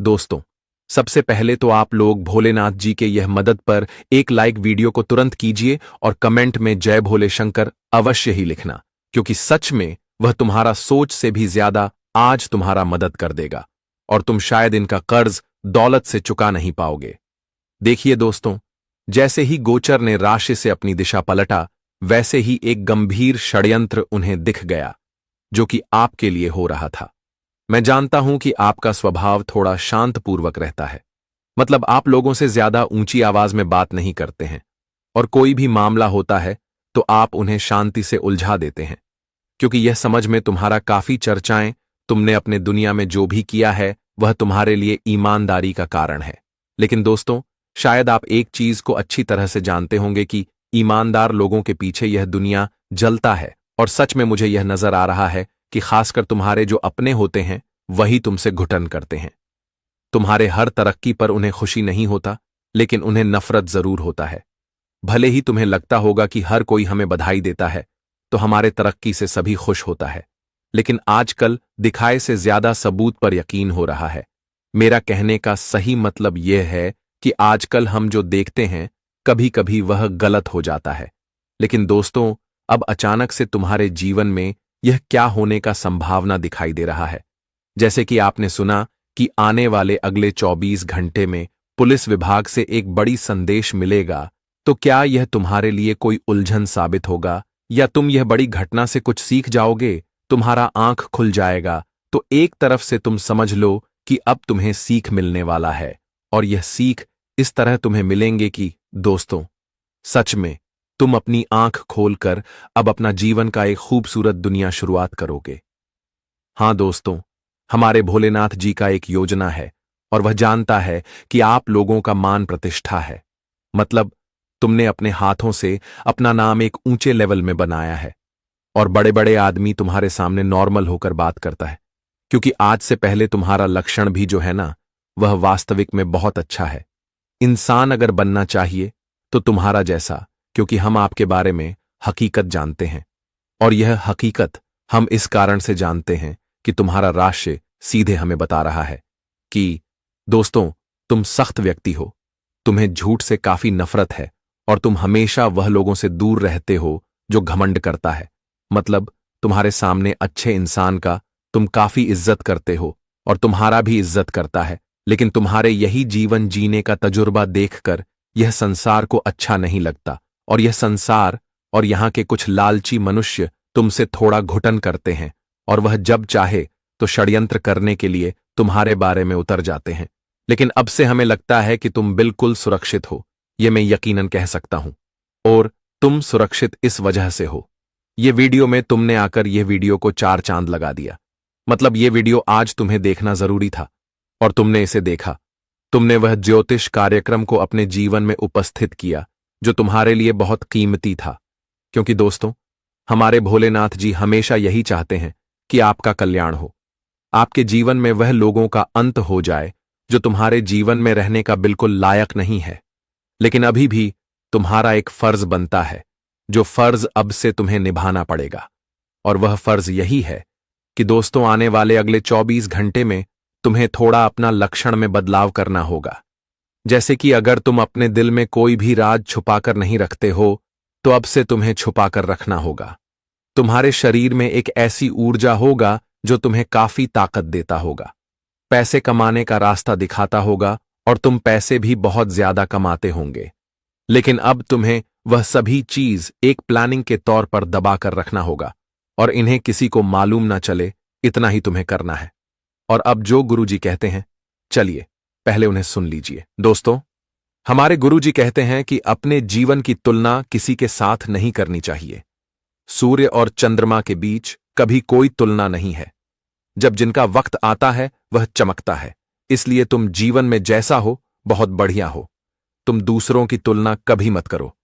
दोस्तों, सबसे पहले तो आप लोग भोलेनाथ जी के यह मदद पर एक लाइक वीडियो को तुरंत कीजिए और कमेंट में जय भोले शंकर अवश्य ही लिखना, क्योंकि सच में वह तुम्हारा सोच से भी ज्यादा आज तुम्हारा मदद कर देगा और तुम शायद इनका कर्ज दौलत से चुका नहीं पाओगे। देखिए दोस्तों, जैसे ही गोचर ने राशि से अपनी दिशा पलटा, वैसे ही एक गंभीर षड्यंत्र उन्हें दिख गया, जो कि आपके लिए हो रहा था। मैं जानता हूं कि आपका स्वभाव थोड़ा शांतपूर्वक रहता है, मतलब आप लोगों से ज्यादा ऊंची आवाज में बात नहीं करते हैं, और कोई भी मामला होता है तो आप उन्हें शांति से उलझा देते हैं, क्योंकि यह समझ में तुम्हारा काफी चर्चाएं, तुमने अपने दुनिया में जो भी किया है वह तुम्हारे लिए ईमानदारी का कारण है। लेकिन दोस्तों, शायद आप एक चीज को अच्छी तरह से जानते होंगे कि ईमानदार लोगों के पीछे यह दुनिया जलता है, और सच में मुझे यह नजर आ रहा है कि खासकर तुम्हारे जो अपने होते हैं वही तुमसे घुटन करते हैं। तुम्हारे हर तरक्की पर उन्हें खुशी नहीं होता, लेकिन उन्हें नफरत जरूर होता है। भले ही तुम्हें लगता होगा कि हर कोई हमें बधाई देता है तो हमारे तरक्की से सभी खुश होता है, लेकिन आजकल दिखाए से ज्यादा सबूत पर यकीन हो रहा है। मेरा कहने का सही मतलब यह है कि आजकल हम जो देखते हैं कभी कभी वह गलत हो जाता है। लेकिन दोस्तों, अब अचानक से तुम्हारे जीवन में यह क्या होने का संभावना दिखाई दे रहा है। जैसे कि आपने सुना कि आने वाले अगले 24 घंटे में पुलिस विभाग से एक बड़ी संदेश मिलेगा, तो क्या यह तुम्हारे लिए कोई उलझन साबित होगा, या तुम यह बड़ी घटना से कुछ सीख जाओगे, तुम्हारा आंख खुल जाएगा। तो एक तरफ से तुम समझ लो कि अब तुम्हें सीख मिलने वाला है, और यह सीख इस तरह तुम्हें मिलेंगे कि दोस्तों, सच में तुम अपनी आंख खोलकर अब अपना जीवन का एक खूबसूरत दुनिया शुरुआत करोगे। हां दोस्तों, हमारे भोलेनाथ जी का एक योजना है, और वह जानता है कि आप लोगों का मान प्रतिष्ठा है। मतलब तुमने अपने हाथों से अपना नाम एक ऊंचे लेवल में बनाया है, और बड़े बड़े आदमी तुम्हारे सामने नॉर्मल होकर बात करता है, क्योंकि आज से पहले तुम्हारा लक्षण भी जो है ना, वह वास्तविक में बहुत अच्छा है। इंसान अगर बनना चाहिए तो तुम्हारा जैसा, क्योंकि हम आपके बारे में हकीकत जानते हैं, और यह हकीकत हम इस कारण से जानते हैं कि तुम्हारा राशि सीधे हमें बता रहा है कि दोस्तों, तुम सख्त व्यक्ति हो, तुम्हें झूठ से काफी नफरत है, और तुम हमेशा वह लोगों से दूर रहते हो जो घमंड करता है। मतलब तुम्हारे सामने अच्छे इंसान का तुम काफी इज्जत करते हो, और तुम्हारा भी इज्जत करता है, लेकिन तुम्हारे यही जीवन जीने का तजुर्बा देखकर यह संसार को अच्छा नहीं लगता, और यह संसार और यहां के कुछ लालची मनुष्य तुमसे थोड़ा घुटन करते हैं, और वह जब चाहे तो षड्यंत्र करने के लिए तुम्हारे बारे में उतर जाते हैं। लेकिन अब से हमें लगता है कि तुम बिल्कुल सुरक्षित हो, यह मैं यकीनन कह सकता हूं, और तुम सुरक्षित इस वजह से हो। ये वीडियो में तुमने आकर यह वीडियो को 4 चांद लगा दिया। मतलब ये वीडियो आज तुम्हें देखना जरूरी था, और तुमने इसे देखा। तुमने वह ज्योतिष कार्यक्रम को अपने जीवन में उपस्थित किया जो तुम्हारे लिए बहुत कीमती था, क्योंकि दोस्तों, हमारे भोलेनाथ जी हमेशा यही चाहते हैं कि आपका कल्याण हो, आपके जीवन में वह लोगों का अंत हो जाए जो तुम्हारे जीवन में रहने का बिल्कुल लायक नहीं है। लेकिन अभी भी तुम्हारा एक फर्ज बनता है, जो फर्ज अब से तुम्हें निभाना पड़ेगा, और वह फर्ज यही है कि दोस्तों, आने वाले अगले 24 घंटे में तुम्हें थोड़ा अपना लक्षण में बदलाव करना होगा। जैसे कि अगर तुम अपने दिल में कोई भी राज छुपाकर नहीं रखते हो, तो अब से तुम्हें छुपाकर रखना होगा। तुम्हारे शरीर में एक ऐसी ऊर्जा होगा जो तुम्हें काफी ताकत देता होगा, पैसे कमाने का रास्ता दिखाता होगा, और तुम पैसे भी बहुत ज्यादा कमाते होंगे। लेकिन अब तुम्हें वह सभी चीज एक प्लानिंग के तौर पर दबा कर रखना होगा, और इन्हें किसी को मालूम ना चले, इतना ही तुम्हें करना है। और अब जो गुरुजी कहते हैं, चलिए पहले उन्हें सुन लीजिए। दोस्तों, हमारे गुरुजी कहते हैं कि अपने जीवन की तुलना किसी के साथ नहीं करनी चाहिए। सूर्य और चंद्रमा के बीच कभी कोई तुलना नहीं है। जब जिनका वक्त आता है वह चमकता है, इसलिए तुम जीवन में जैसा हो बहुत बढ़िया हो। तुम दूसरों की तुलना कभी मत करो।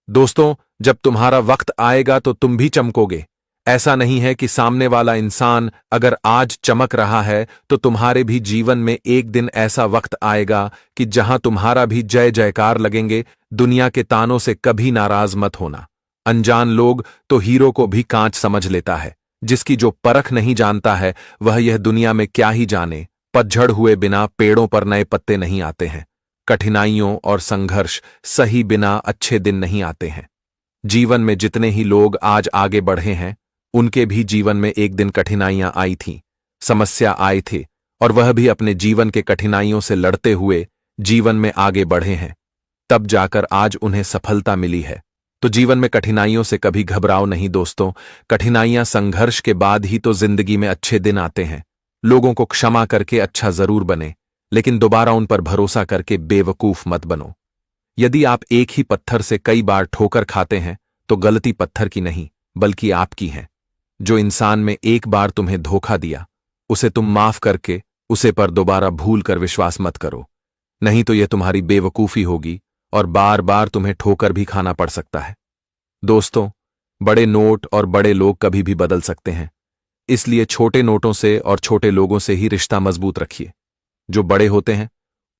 दोस्तों, जब तुम्हारा वक्त आएगा तो तुम भी चमकोगे। ऐसा नहीं है कि सामने वाला इंसान अगर आज चमक रहा है तो तुम्हारे भी जीवन में एक दिन ऐसा वक्त आएगा कि जहां तुम्हारा भी जय जयकार लगेंगे। दुनिया के तानों से कभी नाराज मत होना। अनजान लोग तो हीरो को भी कांच समझ लेता है। जिसकी जो परख नहीं जानता है वह यह दुनिया में क्या ही जाने। पतझड़ हुए बिना पेड़ों पर नए पत्ते नहीं आते हैं। कठिनाइयों और संघर्ष सही बिना अच्छे दिन नहीं आते हैं। जीवन में जितने ही लोग आज आगे बढ़े हैं, उनके भी जीवन में एक दिन कठिनाइयां आई थीं, समस्या आए थे, और वह भी अपने जीवन के कठिनाइयों से लड़ते हुए जीवन में आगे बढ़े हैं। तब जाकर आज उन्हें सफलता मिली है। तो जीवन में कठिनाइयों से कभी घबराओ नहीं दोस्तों। कठिनाइयां, संघर्ष के बाद ही तो जिंदगी में अच्छे दिन आते हैं। लोगों को क्षमा करके अच्छा जरूर बने, लेकिन दोबारा उन पर भरोसा करके बेवकूफ मत बनो। यदि आप एक ही पत्थर से कई बार ठोकर खाते हैं, तो गलती पत्थर की नहीं बल्कि आपकी है। जो इंसान में एक बार तुम्हें धोखा दिया, उसे तुम माफ करके उसे पर दोबारा भूल कर विश्वास मत करो, नहीं तो यह तुम्हारी बेवकूफी होगी और बार बार तुम्हें ठोकर भी खाना पड़ सकता है। दोस्तों, बड़े नोट और बड़े लोग कभी भी बदल सकते हैं, इसलिए छोटे नोटों से और छोटे लोगों से ही रिश्ता मजबूत रखिए। जो बड़े होते हैं,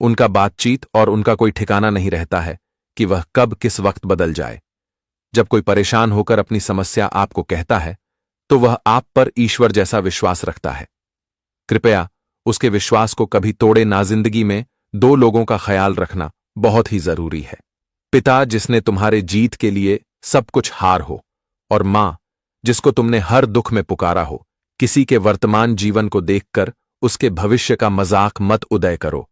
उनका बातचीत और उनका कोई ठिकाना नहीं रहता है कि वह कब किस वक्त बदल जाए। जब कोई परेशान होकर अपनी समस्या आपको कहता है, तो वह आप पर ईश्वर जैसा विश्वास रखता है। कृपया उसके विश्वास को कभी तोड़े ना। जिंदगी में दो लोगों का ख्याल रखना बहुत ही जरूरी है। पिता जिसने तुम्हारे जीत के लिए सब कुछ हार हो, और मां जिसको तुमने हर दुख में पुकारा हो। किसी के वर्तमान जीवन को देखकर उसके भविष्य का मजाक मत उदय करो,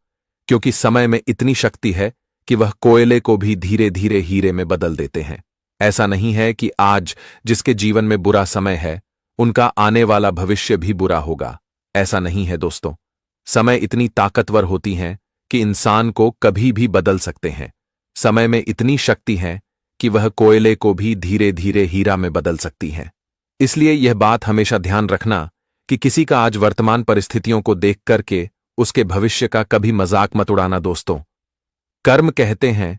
क्योंकि समय में इतनी शक्ति है कि वह कोयले को भी धीरे धीरे हीरे में बदल देते हैं। ऐसा नहीं है कि आज जिसके जीवन में बुरा समय है, उनका आने वाला भविष्य भी बुरा होगा। ऐसा नहीं है दोस्तों। समय इतनी ताकतवर होती हैं कि इंसान को कभी भी बदल सकते हैं। समय में इतनी शक्ति है कि वह कोयले को भी धीरे धीरे हीरा में बदल सकती हैं। इसलिए यह बात हमेशा ध्यान रखना कि किसी का आज वर्तमान परिस्थितियों को देख करके उसके भविष्य का कभी मजाक मत उड़ाना दोस्तों। कर्म कहते हैं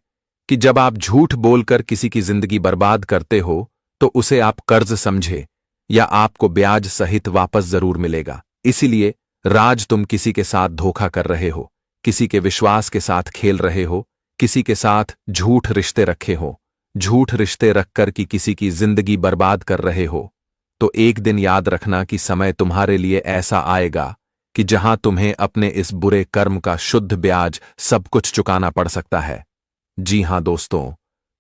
कि जब आप झूठ बोलकर किसी की जिंदगी बर्बाद करते हो, तो उसे आप कर्ज समझे, या आपको ब्याज सहित वापस जरूर मिलेगा। इसीलिए राज तुम किसी के साथ धोखा कर रहे हो, किसी के विश्वास के साथ खेल रहे हो, किसी के साथ झूठ रिश्ते रखे हो, झूठ रिश्ते रखकर कि किसी की जिंदगी बर्बाद कर रहे हो, तो एक दिन याद रखना कि समय तुम्हारे लिए ऐसा आएगा कि जहां तुम्हें अपने इस बुरे कर्म का शुद्ध ब्याज सब कुछ चुकाना पड़ सकता है। जी हां दोस्तों,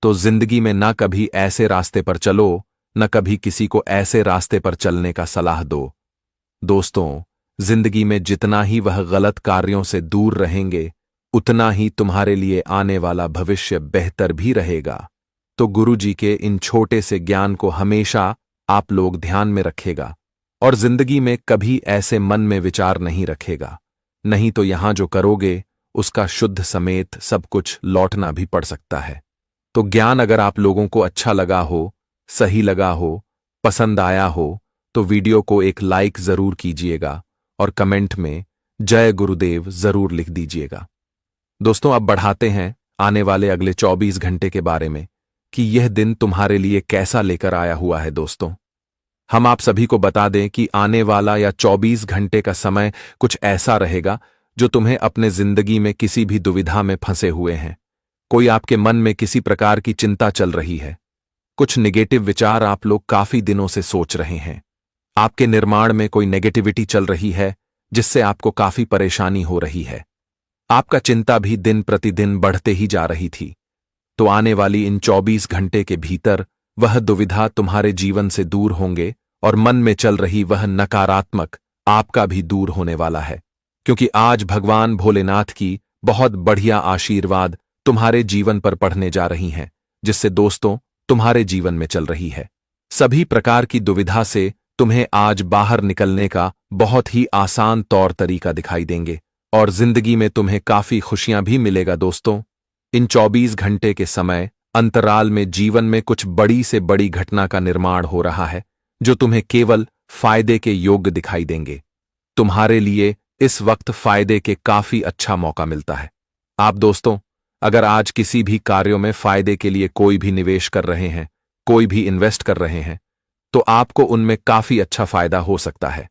तो जिंदगी में ना कभी ऐसे रास्ते पर चलो, न कभी किसी को ऐसे रास्ते पर चलने का सलाह दो। दोस्तों, जिंदगी में जितना ही वह गलत कार्यों से दूर रहेंगे, उतना ही तुम्हारे लिए आने वाला भविष्य बेहतर भी रहेगा। तो गुरुजी के इन छोटे से ज्ञान को हमेशा आप लोग ध्यान में रखेगा, और जिंदगी में कभी ऐसे मन में विचार नहीं रखेगा, नहीं तो यहां जो करोगे उसका शुद्ध समेत सब कुछ लौटना भी पड़ सकता है। तो ज्ञान अगर आप लोगों को अच्छा लगा हो, सही लगा हो, पसंद आया हो, तो वीडियो को एक लाइक जरूर कीजिएगा और कमेंट में जय गुरुदेव जरूर लिख दीजिएगा। दोस्तों, अब बढ़ाते हैं आने वाले अगले 24 घंटे के बारे में कि यह दिन तुम्हारे लिए कैसा लेकर आया हुआ है। दोस्तों, हम आप सभी को बता दें कि आने वाला या 24 घंटे का समय कुछ ऐसा रहेगा जो तुम्हें अपने जिंदगी में किसी भी दुविधा में फंसे हुए हैं। कोई आपके मन में किसी प्रकार की चिंता चल रही है, कुछ नेगेटिव विचार आप लोग काफी दिनों से सोच रहे हैं, आपके निर्माण में कोई नेगेटिविटी चल रही है जिससे आपको काफी परेशानी हो रही है, आपका चिंता भी दिन प्रतिदिन बढ़ते ही जा रही थी। तो आने वाली इन 24 घंटे के भीतर वह दुविधा तुम्हारे जीवन से दूर होंगे और मन में चल रही वह नकारात्मक आपका भी दूर होने वाला है, क्योंकि आज भगवान भोलेनाथ की बहुत बढ़िया आशीर्वाद तुम्हारे जीवन पर पढ़ने जा रही हैं, जिससे दोस्तों तुम्हारे जीवन में चल रही है। सभी प्रकार की दुविधा से तुम्हें आज बाहर निकलने का बहुत ही आसान तौर तरीका दिखाई देंगे और जिंदगी में तुम्हें काफी खुशियां भी मिलेगा। दोस्तों, इन 24 घंटे के समय अंतराल में जीवन में कुछ बड़ी से बड़ी घटना का निर्माण हो रहा है जो तुम्हें केवल फायदे के योग्य दिखाई देंगे। तुम्हारे लिए इस वक्त फायदे के काफी अच्छा मौका मिलता है। आप दोस्तों, अगर आज किसी भी कार्यों में फायदे के लिए कोई भी निवेश कर रहे हैं, कोई भी इन्वेस्ट कर रहे हैं, तो आपको उनमें काफी अच्छा फायदा हो सकता है।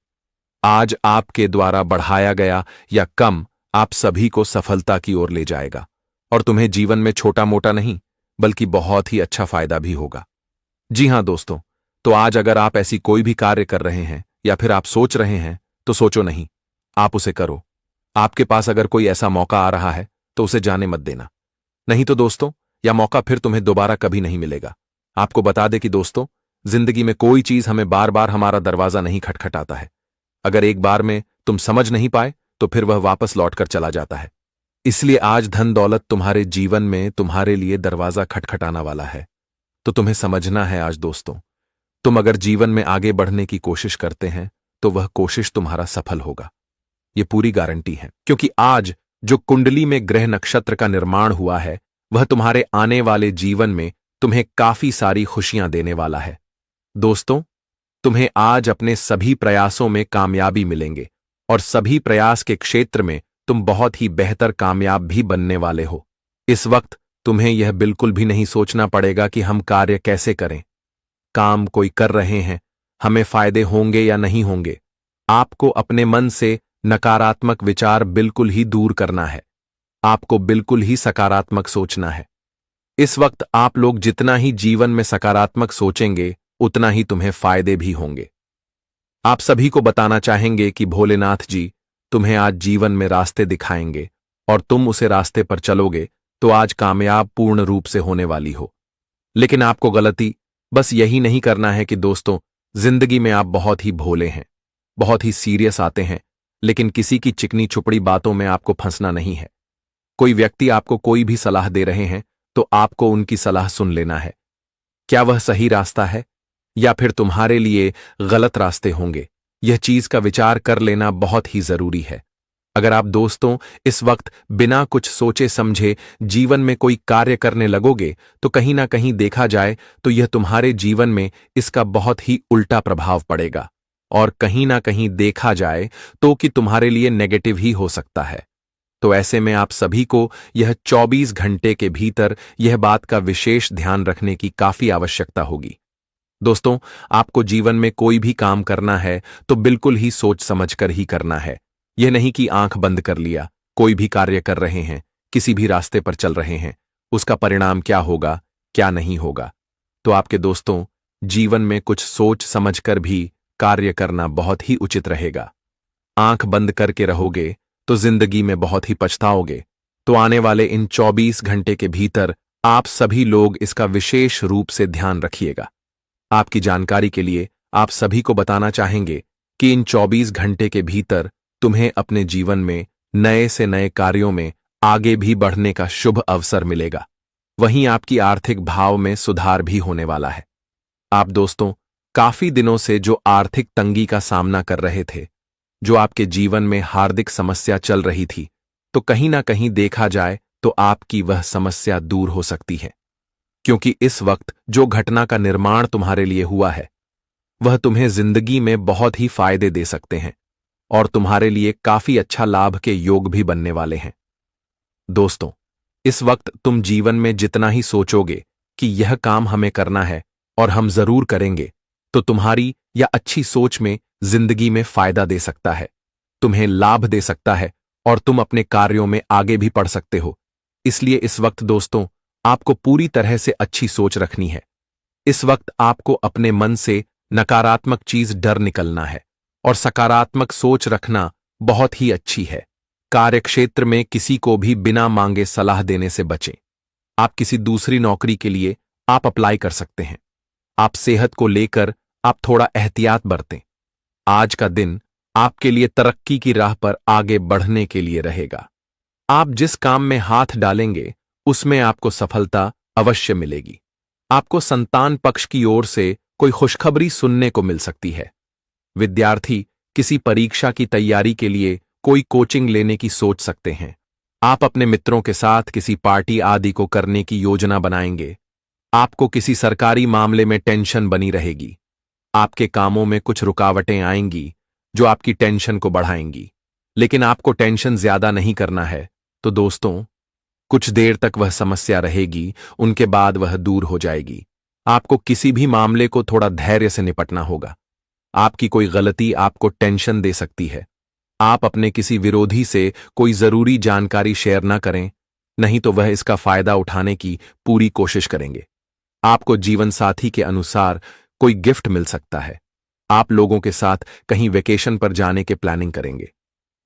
आज आपके द्वारा बढ़ाया गया या कम आप सभी को सफलता की ओर ले जाएगा और तुम्हें जीवन में छोटा मोटा नहीं बल्कि बहुत ही अच्छा फायदा भी होगा। जी हां दोस्तों, तो आज अगर आप ऐसी कोई भी कार्य कर रहे हैं या फिर आप सोच रहे हैं, तो सोचो नहीं, आप उसे करो। आपके पास अगर कोई ऐसा मौका आ रहा है तो उसे जाने मत देना। नहीं तो दोस्तों, यह मौका फिर तुम्हें दोबारा कभी नहीं मिलेगा। आपको बता दे कि दोस्तों, जिंदगी में कोई चीज हमें बार बार हमारा दरवाजा नहीं खटखटाता है। अगर एक बार में तुम समझ नहीं पाए तो फिर वह वापस लौटकर चला जाता है। इसलिए आज धन दौलत तुम्हारे जीवन में तुम्हारे लिए दरवाजा खटखटाना वाला है, तो तुम्हें समझना है आज दोस्तों, तुम अगर जीवन में आगे बढ़ने की कोशिश करते हैं तो वह कोशिश तुम्हारा सफल होगा। यह पूरी गारंटी है, क्योंकि आज जो कुंडली में ग्रह नक्षत्र का निर्माण हुआ है वह तुम्हारे आने वाले जीवन में तुम्हें काफी सारी खुशियां देने वाला है। दोस्तों, तुम्हें आज अपने सभी प्रयासों में कामयाबी मिलेंगे और सभी प्रयास के क्षेत्र में तुम बहुत ही बेहतर कामयाब भी बनने वाले हो। इस वक्त तुम्हें यह बिल्कुल भी नहीं सोचना पड़ेगा कि हम कार्य कैसे करें, काम कोई कर रहे हैं, हमें फायदे होंगे या नहीं होंगे। आपको अपने मन से नकारात्मक विचार बिल्कुल ही दूर करना है। आपको बिल्कुल ही सकारात्मक सोचना है। इस वक्त आप लोग जितना ही जीवन में सकारात्मक सोचेंगे उतना ही तुम्हें फायदे भी होंगे। आप सभी को बताना चाहेंगे कि भोलेनाथ जी तुम्हें आज जीवन में रास्ते दिखाएंगे और तुम उसे रास्ते पर चलोगे तो आज कामयाब पूर्ण रूप से होने वाली हो। लेकिन आपको गलती बस यही नहीं करना है कि दोस्तों, जिंदगी में आप बहुत ही भोले हैं, बहुत ही सीरियस आते हैं, लेकिन किसी की चिकनी छुपड़ी बातों में आपको फंसना नहीं है। कोई व्यक्ति आपको कोई भी सलाह दे रहे हैं तो आपको उनकी सलाह सुन लेना है। क्या वह सही रास्ता है या फिर तुम्हारे लिए गलत रास्ते होंगे, यह चीज का विचार कर लेना बहुत ही जरूरी है। अगर आप दोस्तों इस वक्त बिना कुछ सोचे समझे जीवन में कोई कार्य करने लगोगे तो कहीं ना कहीं देखा जाए तो यह तुम्हारे जीवन में इसका बहुत ही उल्टा प्रभाव पड़ेगा और कहीं ना कहीं देखा जाए तो कि तुम्हारे लिए नेगेटिव ही हो सकता है। तो ऐसे में आप सभी को यह 24 घंटे के भीतर यह बात का विशेष ध्यान रखने की काफी आवश्यकता होगी। दोस्तों, आपको जीवन में कोई भी काम करना है तो बिल्कुल ही सोच समझकर ही करना है। यह नहीं कि आंख बंद कर लिया, कोई भी कार्य कर रहे हैं, किसी भी रास्ते पर चल रहे हैं, उसका परिणाम क्या होगा क्या नहीं होगा। तो आपके दोस्तों, जीवन में कुछ सोच समझकर भी कार्य करना बहुत ही उचित रहेगा। आंख बंद करके रहोगे तो जिंदगी में बहुत ही पछताओगे। तो आने वाले इन 24 घंटे के भीतर आप सभी लोग इसका विशेष रूप से ध्यान रखिएगा। आपकी जानकारी के लिए आप सभी को बताना चाहेंगे कि इन 24 घंटे के भीतर तुम्हें अपने जीवन में नए से नए कार्यों में आगे भी बढ़ने का शुभ अवसर मिलेगा। वहीं आपकी आर्थिक भाव में सुधार भी होने वाला है। आप दोस्तों काफी दिनों से जो आर्थिक तंगी का सामना कर रहे थे, जो आपके जीवन में हार्दिक समस्या चल रही थी, तो कहीं ना कहीं देखा जाए तो आपकी वह समस्या दूर हो सकती है, क्योंकि इस वक्त जो घटना का निर्माण तुम्हारे लिए हुआ है वह तुम्हें जिंदगी में बहुत ही फायदे दे सकते हैं और तुम्हारे लिए काफी अच्छा लाभ के योग भी बनने वाले हैं। दोस्तों, इस वक्त तुम जीवन में जितना ही सोचोगे कि यह काम हमें करना है और हम जरूर करेंगे, तो तुम्हारी या अच्छी सोच में जिंदगी में फायदा दे सकता है, तुम्हें लाभ दे सकता है और तुम अपने कार्यों में आगे भी बढ़ सकते हो। इसलिए इस वक्त दोस्तों आपको पूरी तरह से अच्छी सोच रखनी है। इस वक्त आपको अपने मन से नकारात्मक चीज डर निकलना है और सकारात्मक सोच रखना बहुत ही अच्छी है। कार्यक्षेत्र में किसी को भी बिना मांगे सलाह देने से बचें। आप किसी दूसरी नौकरी के लिए आप अप्लाई कर सकते हैं। आप सेहत को लेकर आप थोड़ा एहतियात बरतें। आज का दिन आपके लिए तरक्की की राह पर आगे बढ़ने के लिए रहेगा। आप जिस काम में हाथ डालेंगे उसमें आपको सफलता अवश्य मिलेगी। आपको संतान पक्ष की ओर से कोई खुशखबरी सुनने को मिल सकती है। विद्यार्थी किसी परीक्षा की तैयारी के लिए कोई कोचिंग लेने की सोच सकते हैं। आप अपने मित्रों के साथ किसी पार्टी आदि को करने की योजना बनाएंगे। आपको किसी सरकारी मामले में टेंशन बनी रहेगी। आपके कामों में कुछ रुकावटें आएंगी जो आपकी टेंशन को बढ़ाएंगी, लेकिन आपको टेंशन ज्यादा नहीं करना है। तो दोस्तों कुछ देर तक वह समस्या रहेगी, उनके बाद वह दूर हो जाएगी। आपको किसी भी मामले को थोड़ा धैर्य से निपटना होगा। आपकी कोई गलती आपको टेंशन दे सकती है। आप अपने किसी विरोधी से कोई जरूरी जानकारी शेयर ना करें, नहीं तो वह इसका फायदा उठाने की पूरी कोशिश करेंगे। आपको जीवन साथी के अनुसार कोई गिफ्ट मिल सकता है। आप लोगों के साथ कहीं वेकेशन पर जाने के प्लानिंग करेंगे।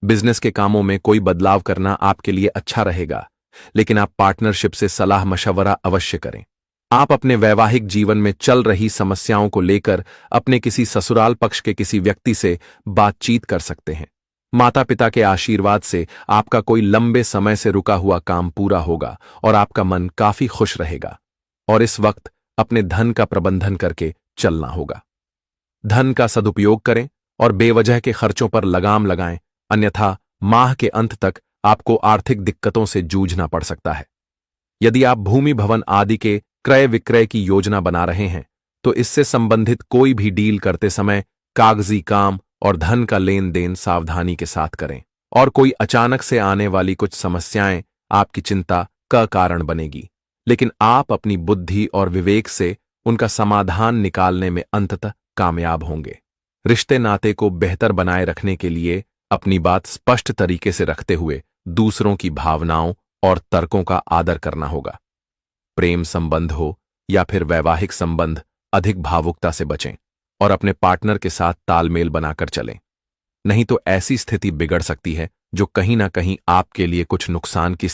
बिजनेस के कामों में कोई बदलाव करना आपके लिए अच्छा रहेगा, लेकिन आप पार्टनरशिप से सलाह मशवरा अवश्य करें। आप अपने वैवाहिक जीवन में चल रही समस्याओं को लेकर अपने किसी ससुराल पक्ष के किसी व्यक्ति से बातचीत कर सकते हैं। माता पिता के आशीर्वाद से आपका कोई लंबे समय से रुका हुआ काम पूरा होगा और आपका मन काफी खुश रहेगा। और इस वक्त अपने धन का प्रबंधन करके चलना होगा। धन का सदुपयोग करें और बेवजह के खर्चों पर लगाम लगाएं, अन्यथा माह के अंत तक आपको आर्थिक दिक्कतों से जूझना पड़ सकता है। यदि आप भूमि भवन आदि के क्रय विक्रय की योजना बना रहे हैं तो इससे संबंधित कोई भी डील करते समय कागजी काम और धन का लेन देन सावधानी के साथ करें, और कोई अचानक से आने वाली कुछ समस्याएं आपकी चिंता का कारण बनेगी, लेकिन आप अपनी बुद्धि और विवेक से उनका समाधान निकालने में अंततः कामयाब होंगे। रिश्ते नाते को बेहतर बनाए रखने के लिए अपनी बात स्पष्ट तरीके से रखते हुए दूसरों की भावनाओं और तर्कों का आदर करना होगा। प्रेम संबंध हो या फिर वैवाहिक संबंध, अधिक भावुकता से बचें और अपने पार्टनर के साथ तालमेल बनाकर चलें, नहीं तो ऐसी स्थिति बिगड़ सकती है जो कहीं ना कहीं आपके लिए कुछ नुकसान की